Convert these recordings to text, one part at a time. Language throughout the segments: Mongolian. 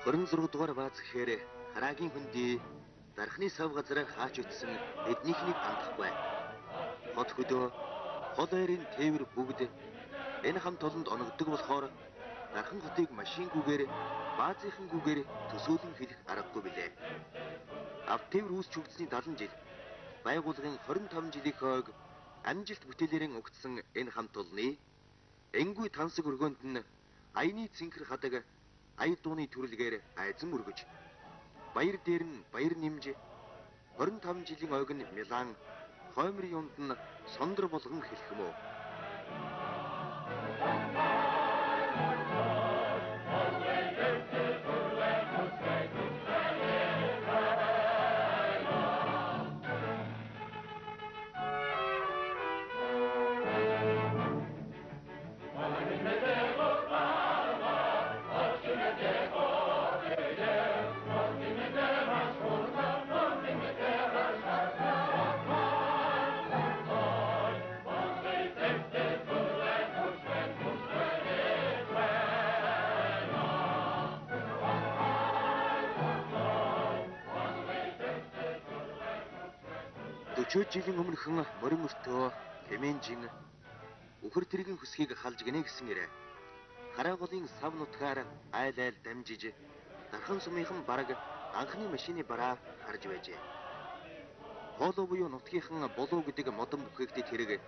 26 дугаар бааз гэхээр хараагийн хөндий дархны сав газараар хаач утсан эднийхнийг хандахгүй. Хот хөдөө хол ойрын тээвэр бүгд энэ хамт олонд оногддог болохоор дархан хотыг машингүйгээр баазынхангүйгээр төсөөлөн хэлэх аргагүй билээ. Автовэр үүсч өгдсөний 70 жил байгууллагын 25 жилийн хойг амжилт бүтээлээрэн өгдсөн энэ хамт олонны энгүй тансаг өргөөнд нь аяны цэнхэр хадаг ая дууны төрөлгээр айзан өргөж баяр дээр нь баяр нэмж 25 жилийн ойг нь Милан хоймрын юунд нь сондөр болгон хэлэх юм уу. Өчигдөр жилийн өмнөхөн морин өртөө хэмээнжин үхэр тэргийн хөсгийг халж гинэ гэсэн ирэ. Хараа голын сав нутгаар айл айл дамжиж дархан сумынхан бараг анхны машины бараа харж байжээ. Хоолой буюу нутгийнхан болоо гэдэг модон бүхээгтэй тэрэг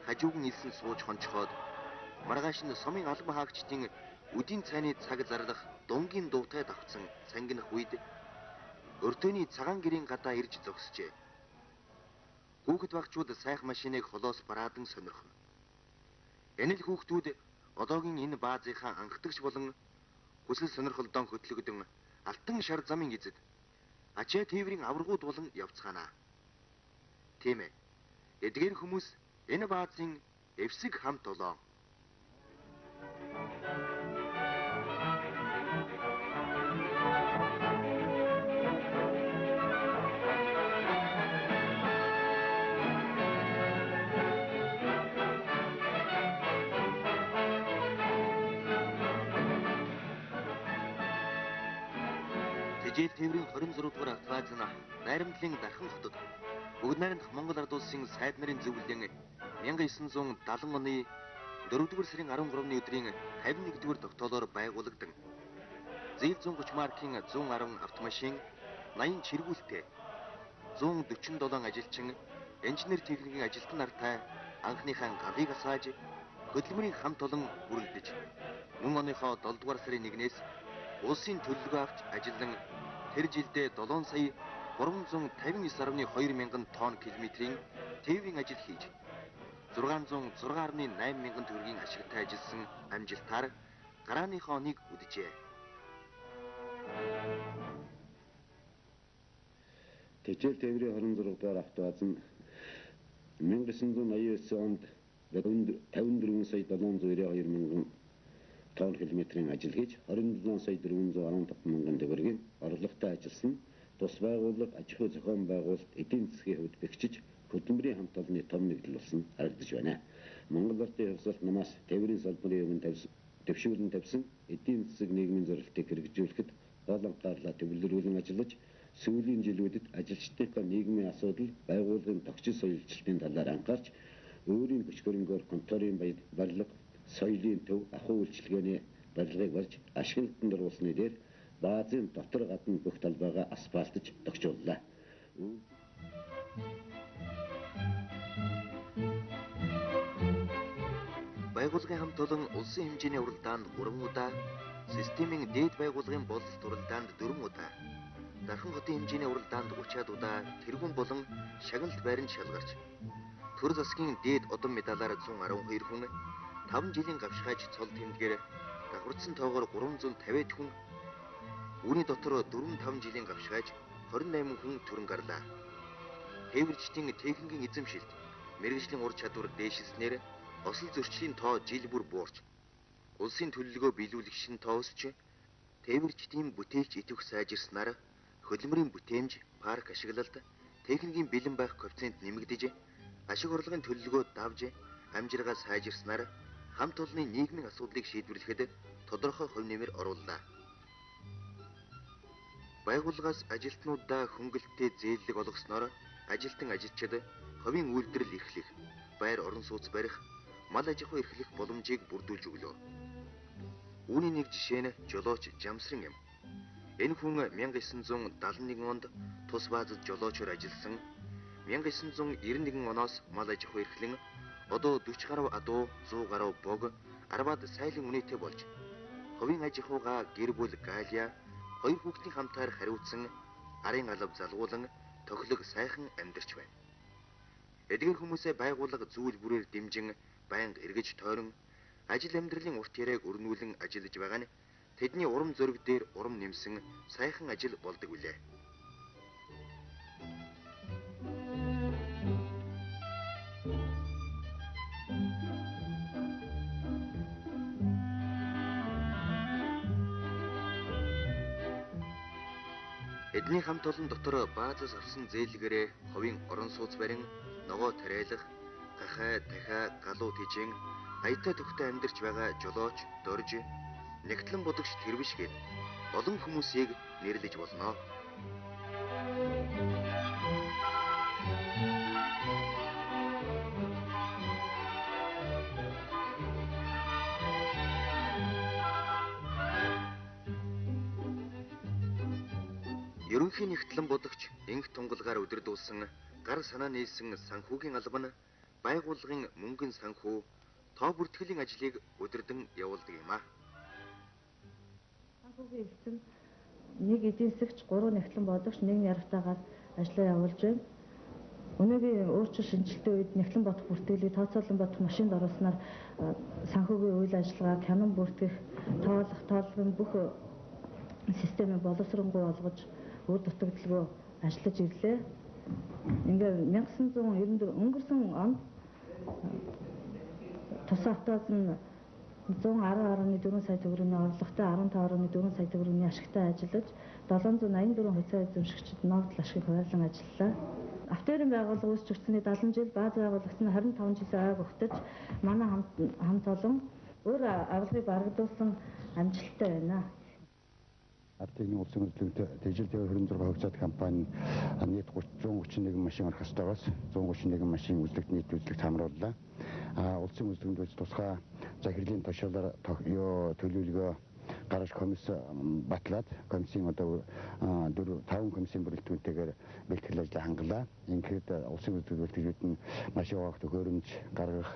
хажууг нь илсэн сууж хончхоод маргааш нь сумын албан хаагчдын үдийн цайны цаг зарлах дунгийн дуутай давхцсан сангинах үед өртөөний цагаан гэрийн гадаа ирж зогсжээ. Хүүхэд багчууд сайхан машиныг холоос бараадан сонирхно. Энэ л хүүхдүүд одоогийн энэ баазынхаа анхдагч болон хүсэл сонирхолдоо хөтлөгдөн алтан шар замын эзэд ачаа тээврийн аваргууд болон явцгаанаа. Тийм ээ. Эдгээр хүмүүс энэ баазын эвсэг хамт олоо. Жил тээврийн 26 дугаар автобаз нь найрамдлын дархан хотод бүгд найрамдах Монгол Ард улсын сайд нарын зөвлөлөн 1970 оны 4-р сарын 13-ны өдрийн 51-р тогтоолоор байгуулагдсан. Зээл 130 маркийн 110 автомашин, 80 чиргүүлтэй, 147 ажилчин, инженер техникийн ажилтан нартай анхныхаа галыг асааж хөдөлмөрийн хамт олон бүрэлдэж мөн оныхоо 7-р сарын 1-ээс улсын төлөвлөгөө авч ажиллан тэр жилдээ 7 сая 359.2 мянган тонн километрийн тээврийн ажил хийж 606.8 мянган төгрөгийн ашигтай ажилласан амжилтаар гарааныхоо оныг үдэжээ. Тэжээл тээврийн 26 дугаар автобаз нь 1989 онд 54 сая 792 мянган тонн километрийн ажил хийж 27 сая 415 мянган төгрөгийн орлоготой ажилласан тус байгууллага аж ахуй зохион байгуулалт эдийн засгийн хувьд бэхжиж хөдөлмөрийн хамт олонны том нэгдэл болсон харагдаж байна. Монгол Ардын хувьсгалт намаас тээврийн салбарын өмнө дэвшүүлэн тавьсан эдийн засаг нийгмийн зорилтыг хэрэгжүүлэхэд гол анхаарлаа төвлөрүүлэн ажиллаж сүүлийн жилүүдэд ажилчдынхаа нийгмийн асуудал байгууллагын тогтчил соёлчлалтын талаар анхаарч өөрийн хүч хөрөнгөөр конторын барилга соёлын төв ахуй үйлчилгээний барилгыг барьж ашиглалтанд оруулсны дээр баазын дотор гадна бүх талбайгаа асфальтж тогтжууллаа. Байгууллагын хамт олон улсын хэмжээний уралдаанд 3 удаа, системийн дээд байгууллагын боловсрол уралдаанд 4 удаа, дархан хотын хэмжээний уралдаанд 30-аад удаа тэргүүн болон шагналт байранд шалгарч төр засгийн дээд одон медалаар 112 хүн 5 жилийн гавшгайж цол тэмдгээр давхарцсан тоогоор 350 хүн үүний дотор 4-5 жилийн гавшгайж 28 хүн төрөн гарлаа. Тээвэрчдийн техникийн эзэмшилт, мэргэжлийн ур чадвар дээшилснээр осол зөрчлийн тоо жил бүр буурч улсын төлөвлөгөө биелүүлэх шин тоо өсч тээвэрчдийн бүтээлч идэвх сайжирснаар хөдөлмөрийн бүтээмж, парк ашиглалт, техникийн бэлэн байх коэффициент нэмэгдэж ашиг орлогын төлөвлөгөө давж амжиргаа сайжирснаар хамт олонны нийгмийн асуудлыг шийдвэрлэхэд тодорхой хувь нэмэр орууллаа. Байгууллагаас ажилтнуудаа хөнгөлөлтөд зээллэг олгосноор ажилтан ажилчид хувийн үйлдвэрлэл эрхлэх, байр орон сууц барих, мал аж ахуй эрхлэх боломжийг бүрдүүлж өглөө. Үүний нэг жишээ нь жолооч Жамсран юм. Энэ хүн 1971 онд тус баазад жолоочоор ажилласан. 1991 оноос мал аж ахуй эрхлэн одоо 40 гаруй адуу, 100 гаруй бог, 10-аад сайлан үнэтэй болж хувийн аж ахуйгаа гэр бүл гаалиа, 2 хүүхдийн хамтаар хариуцсан арын алав залгуулан тохилог сайхан амьдарч байна. Эдгээр хүмүүсээ байгууллага зүйл бүрээр дэмжин байнга эргэж тойрон ажил амьдралын урт яриаг өрнүүлэн ажиллаж байгаа нь тэдний урам зориг дээр урам нэмсэн сайхан ажил болдог үлээ. Эдний хамт олон дотор баазаас авсан зээлгээрээ хувийн орон сууц барин, ногоо тариалах, гахай, дахиа, галуу тижин, аятай төгтөй амьдарч байгаа жолооч, дорж, нэгтлэн бодогч тэрвиш гээд олон хүмүүсийг нэрлэж болно. Ерөнхий нэгтлэн бодогч инх тунгалгаар удирдуулсан гар санаа нийлсэн санхүүгийн алба нь байгууллагын мөнгөн санхүү, тоо бүртгэлийн ажлыг удирдан явуулдаг юм а. Санхүүгийн эвлэн нэг эдийн засагч, 3 нэгтлэн бодогч нэг ярахтайгаар ажлаа явуулж байна. Өнөөгийн өөрчлөлт шинжилтийн үед нэгтлэн бодох бүртгэлийг тооцоолон бодох машинд оруулснаар санхүүгийн үйл ажиллагаа, хянан бүртгэх, тоолох, тоолгын бүх системийг боловсронгуй болгож үр дутагдaltaгүй ажиллаж ирлээ. Ингээд 1994 өнгөрсөн онд тус автоос нь 110.4 сая төгрөгийн орлоготой 15.4 сая төгрөгийн ашигтай ажиллаж 784 хувьцаа эзэмшигчид ногдол ашгийг хуваарлан ажиллалаа. Автоэрийн байгууллага үүсч өгсөний 70 жил, бааз байгуулагдсан 25 жилийн ойг өгтөж манай хамт олон өөр авилгыг барагдуулсан амжилттай байна. Артын улсын үйлдвэрлэлд дижитал тээвэр 26% компани нийт 131 машин орох ёстойгоос 131 машин үзлэгт нийт үзлэгт хамрууллаа. Улсын үйлдвэрлэлд байж тусгай захирлын тушаалаар төлөвлөгөө гаргаж комисс батлаад комиссийн одоо 4-5 комиссийн бүрэлдэхүүнтэйгээр бэлтгэл ажлаа хангалаа. Ингээд улсын үйлдвэрлэлд нь машин авах төхөөрөмж гаргах,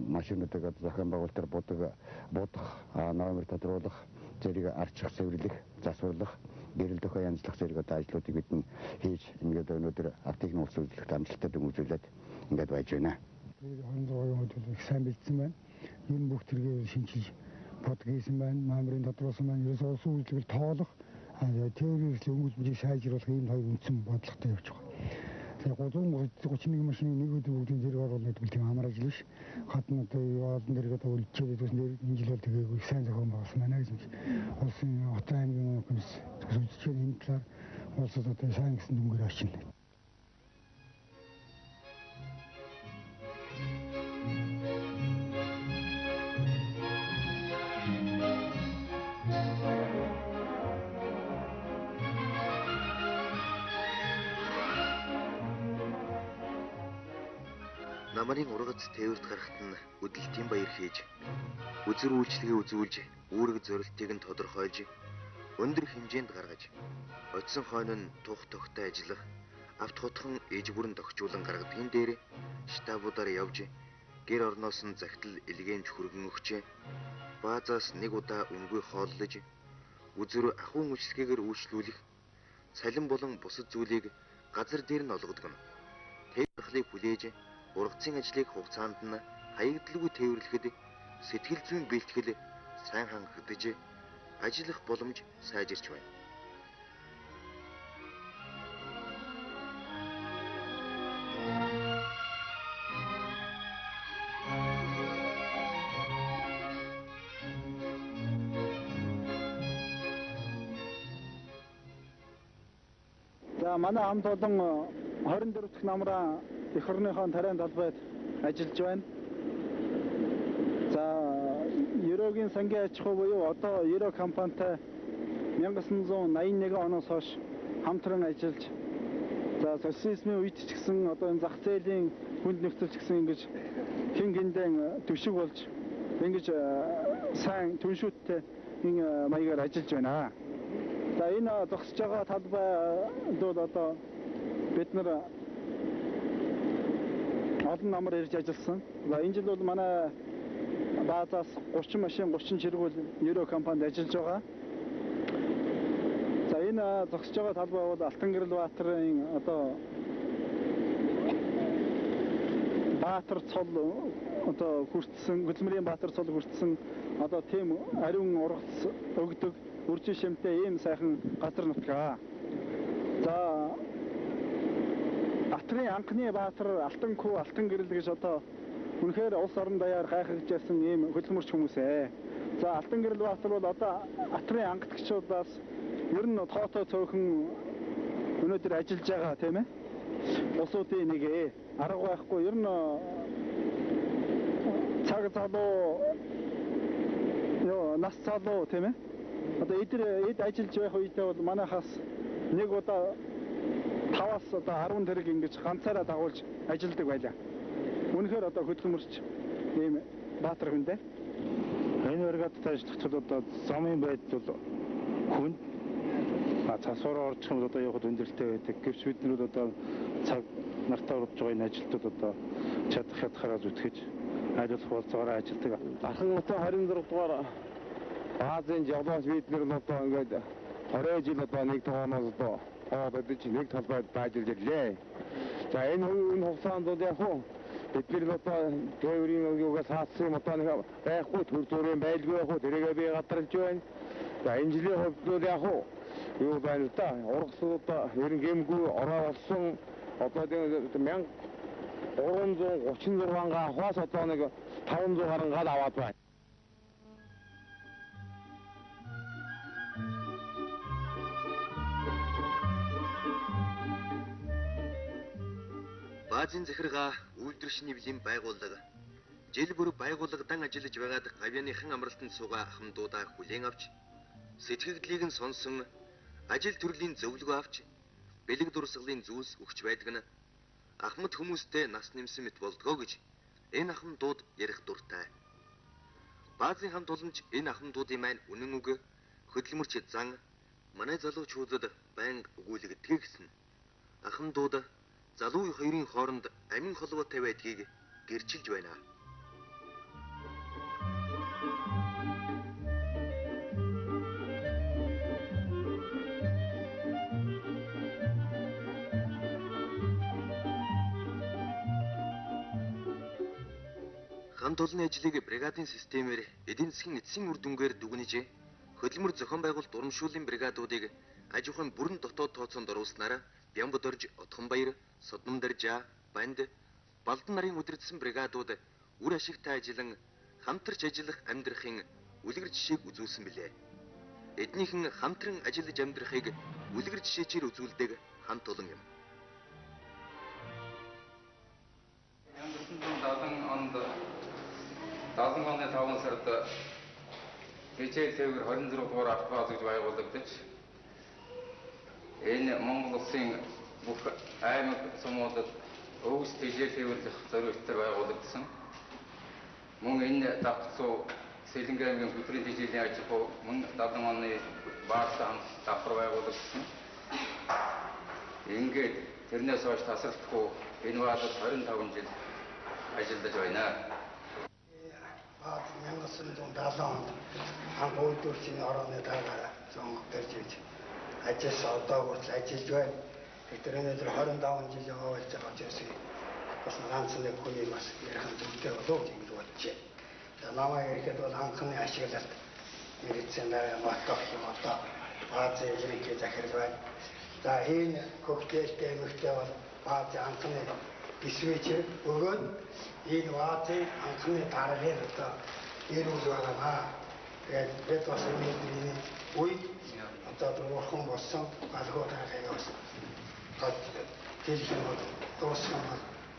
машинуудыг зохион байгуулалтаар будах, номер тодруулах, зэрэг арчих, цэвэрлэх, засварлах, гэрэл дохой янзлах зэрэг одоо ажлуудыг бид нь хийж ингээд өнөөдөр артын улсын үйлдвэрлэлд амжилттай дүнжүүлээд ингээд байж байна. 26 онд их сайн бэлдсэн байна. Энэ бүх төргийг шинжилж бодгийсэн байна. Номерын тодруулсан байна. Ерөөсөө улсын үйлдвэрлэл тоолох, тээврийн хэрэгслийн өнгөцмжийг сайжруулах ийм хоёр үндсэн бодлоготой явж байгаа. Тэгээ 331 машины нэг өдөр бүгдийн зэрэг оруулаад бол тийм амар ажил биш. Хатан одоо олон дэрэг одоо үлдчихэд үснээр энэ жил бол тэгээ сайн зохион байгуулсан байна гэж улсын хотын аймгийн комисс үзэж энэ талаар улсад одоо сайн гэсэн дүнгээр очино. Намарын ургац тээвэрт гарахт нь өдөлтийн баяр хийж, үзэр үйлчлэгээ үзүүлж, үүрэг зорилтыг нь тодорхойлж, өндөр хэмжээнд гаргаж, очсон хойно нь тух тогтой ажиллах, авт хотхон ээж бүрэн тогтчуулан гаргадгийн дээр штабуудаар явж, гэр орноос нь захидал илгээмж хүргэн өгч, баазаас нэг удаа үнгүй хооллож, үзэр ахуйн үйлчлэгээр үйлчлүүлэх, цалин болон бусад зүйлийг газар дээр нь олгодог нь. Тээвэрлэлийг хүлээж ургацын ажлыг хугацаанд нь хаягдлагүй тээвэрлэхэд сэтгэл зүйн бэлтгэл сайн хангагдж ажиллах боломж сайжирч байна. За манай хамт олон 24 дахь намраа эх орныхон тариан талбайд ажиллаж байна. За Ерөөгийн сангийн аж ахуй буюу одоо Ерөө компанитай 1981 оноос хойш хамтран ажиллаж за социализмын үед ч гэсэн одоо энэ зах зээлийн хүнд нөхцөл ч гэсэн ингэж хин хиндэн төшиг болж ингэж сайн түншүүттэй энэ маягаар ажиллаж байна. За энэ зогсож байгаа талбайд одоо бид нар олон намар ирж ажилласан. За энэ жил бол манай баазаас 30 машин 30 чиргүүл Euro компанид ажиллаж байгаа. За энэ зогсож байгаа талбай бол Алтангэрэл Баатарын одоо Баатар цол одоо хүртсэн Хөдөлмөрийн Баатар цол хүртсэн одоо тийм ариун ургац өгдөг үржин шимтэй ийм сайхан газар нутгаа. За Атрын анхны Баатар Алтанхүү Алтангэрэл гэж одоо үнэхээр улс орон даяар гайхаж байсан ийм хөдөлмөрч хүмүүс ээ. За Алтангэрэл Баатар бол одоо Атрын ангидагчдаас ер нь тоотой цөөхөн өнөөдөр ажиллаж байгаа тийм ээ. Улсуудын нэг арга байхгүй ер нь цаг залуу нас залуу тийм ээ. Одоо эд ажиллаж байх үедээ бол манайхаас нэг удаа 5-аас одоо 10 тэрэг ингэж ганцаараа дагуулж ажилладаг байлаа. Үнэхээр одоо хөдөлмөрч ийм Баатар хүн дээ. Энэ бригадтай ажиллахад одоо замын байдал бол хүн цасвараа орчих юм одоо явахд өндөрлөлтэй байдаг. Гэвч бид нар одоо цаг нартаа урдж байгаа энэ ажилтнууд одоо чадах ятгаараа зүтгэж ажиллах болцоогоор ажилладаг. Дархан хотын 26 дугаар баазын жавлаас бид нар одоо ингээд 20 жил одоо нэг тооноос одоо бид нэг талбайд ажиллаж ирлээ. За энэ хугацаанд бол яг хуу бид нар одоо тээврийн юугаас хаацсан одоо нэг байхгүй төр зүрийн байлгүй яг хуу тэргээ би гадарч байна. За энэ жилийн хувьд бол яг хуу юу байна та ургасууд ерөн гэмгүй ороо болсон одоо тийм 1336 авахаас одоо нэг 500 гаруй гал аваад байна. Баазын захиргаа үйлдвэр шинэвлийн байгууллага жил бүр байгууллагадан ажиллаж байгаад гавьяаныхан амралтанд суугаа ахмадуудаа хүлээн авч сэтгэгдлийг нь сонсон ажил төрлийн зөвлөгөө авч бэлэг дурсгалын зүйлс өгч байдаг нь ахмад хүмүүстэй нас нэмсэн мэт болдгоо гэж энэ ахмадууд ярих дуртай. Баазын хамт уламж энэ ахмадуудын маань үнэн үг хөдөлмөрч зан манай залуучуудад байнга өгүүлэгддэг гэсэн. Ахмадууд залуу хоёрын хооронд амин холбоотой байдгийг гэрчилж байна. Хамт олонны ажлыг бригадын системээр эдийн засгийн эцсийн үр дүнгээр дүгнэж хөдөлмөр зохион байгуулалт урамшууллын бригадуудыг аж ахуйн бүрэн дотоод тооцоонд оруулснараа Бямбодорж, Отхонбаяр, Содмондаржаа, Банд, Балдан нарын удирдсан бригадууд үр ашигтай ажиллан хамтарч ажиллах амьдрахын үлгэр жишээг үзүүлсэн билээ. Эднийхэн хамтран ажиллаж амьдрахыг үлгэр жишээчээр үзүүлдэг хамт олон юм. 1970 онд 70 оны 5 сард хичээл тээвэр 26 дугаар арт бааз гэж байгуулагдаж энэ Монгол улсын бүх аймаг сумуудад өвс хичээл тээвэрлэх зорилтоор байгуулагдсан. Мөн энэ давхцуу Сэлэнгэ аймгийн хөтөрийн хичээлийн ажил мөн 70 оны баазтай хамт давхар байгуулагдсан. Ингээд тэрнээс хойш тасралтгүй энэ баазад 25 жил ажиллаж байна. 1970 онд анх үйлдвэрчний орооны дараагаар сонгох төрж ажиллаж одоо хүртэл ажиллаж байна. Тэгэхээр өнөөдөр 25 жил явуулж байгаа ч гэсэн бас ганц нэг хүний бас ярих зүйлтэй болов гэж ингэж бодож байна. За намайг ирэхэд бол анхны ашиглалт мэрэгцэн батгах юм одоо баазын ерөнхий захирал байна. За энэ хөгжөлтэй эмэгтэй бол баазын анхны дисвэж өгөөд энэ баазын анхны дараагаар одоо ирүүл байгаа. Тэгээд бид бас энэ үед одоо бурхан болсон алгуудаа хаяас гад хэлхэн дууссан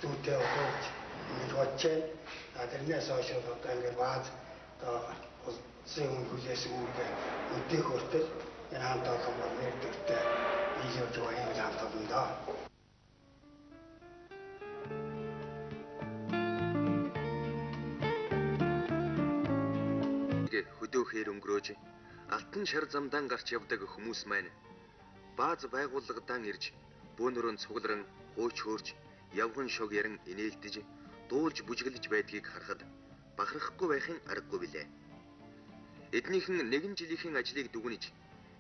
зүйтэй өгөөж ингэж бодож байна. Тэрнээс хойш одоо ингээд бааз одоо улсын хүлээсэн үүргээ өдөө хүртэл энэ хамт олон бол нэр дэвтэй илүү зөв юм хамт олон доо. Хөдөөхөр өнгөрөөж алтан шар замдаа гарч явдаг хүмүүс маань бааз байгууллагадан ирж бөөнөрөн цугларан хууч хөөрч явган шог яран инээлдэж дуулж бүжиглэж байдгийг харахад бахархгүй байхын аргагүй билээ. Эднийхэн нэгэн жилийн ажлыг дүгнэж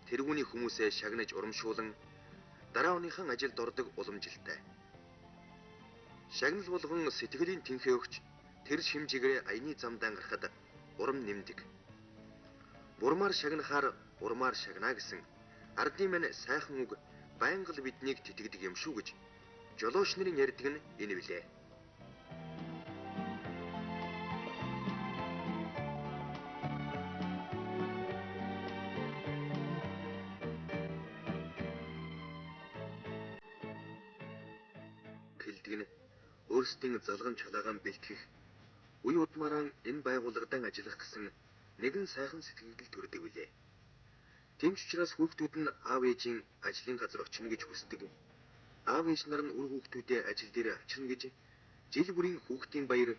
тэргүүний хүмүүсээ шагнаж урамшуулан дараа оныхан ажилд ордог уламжилтай. Шагнал болгон сэтгэлийн тэнхээ өгч тэр шимжигрээ аяны замдаа гарахад урам нэмдэг. Бурмаар шагнахаар урмаар шагнаа гэсэн ардын мань сайхан үг байнга л биднийг тэтгдэг юм шүү гэж жолооч нарын ярьдаг нь энэ билээ. Хэлдэг нь өөрсдийн залган чалаагаан бэлтгэх үе удмаараа энэ байгууллагадан ажиллах гэсэн нэгэн сайхан сэтгэл төрдөг билээ. Тэмч учраас хүүхдүүд нь аав ээжийн ажлын газар очино гэж хүсдэг. Аав ээж нар нь үр хүүхдүүдээ ажил дээр авчирна гэж жил бүрийн хүүхдийн баяр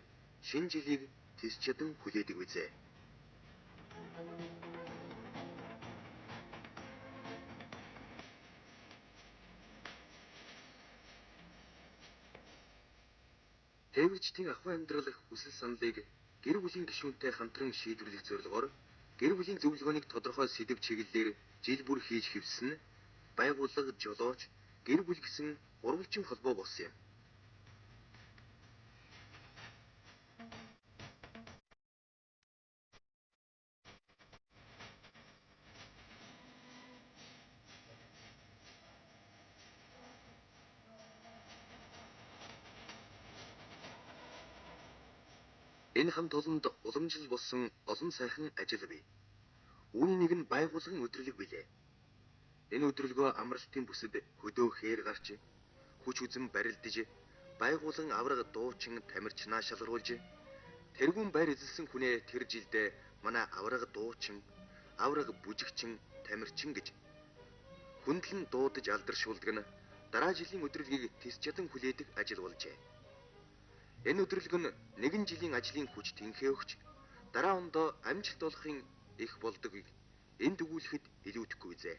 шинэ жилийг тис чадан хүлээдэг үзээ. Тээвэрчдийн ахуй амьдрал хүсэл саналыг гэр бүлийн гишүүнтэй хамтран шийдвэрлэх зорилгоор гэр бүлийн зөвлөгөөнийг тодорхой сэдэв чиглэлээр жил бүр хийж хэвсэн байгууллага жолооч гэр бүл гэсэн урвалжин холбоо болсон юм. Энэ хамт олонд уламжлал болсон олон сайхан ажил бий. Үүний нэг нь байгууллагын өдрөлөг билээ. Энэ өдрөлгөө амралтын бүсэд хөдөөхөр гарч хүч үзэн барилдаж байгууллагын авраг дуучин тамирч наашалруулж тэргүүн байр эзэлсэн хүнээ тэр жилдээ манай авраг дуучин, авраг бүжигчин, тамирчин гэж хүндлэн дуудаж алдаршуулдаг нь дараа жилийн өдрөлгийг тис чадан хүлээдэг ажил болжээ. Энэ өдрөлг нь нэгэн жилийн ажлын хүч тэнхээ өгч дараа ондоо амжилт олохын их болдгийг энд өгүүлэхэд илүүдэхгүй зэ.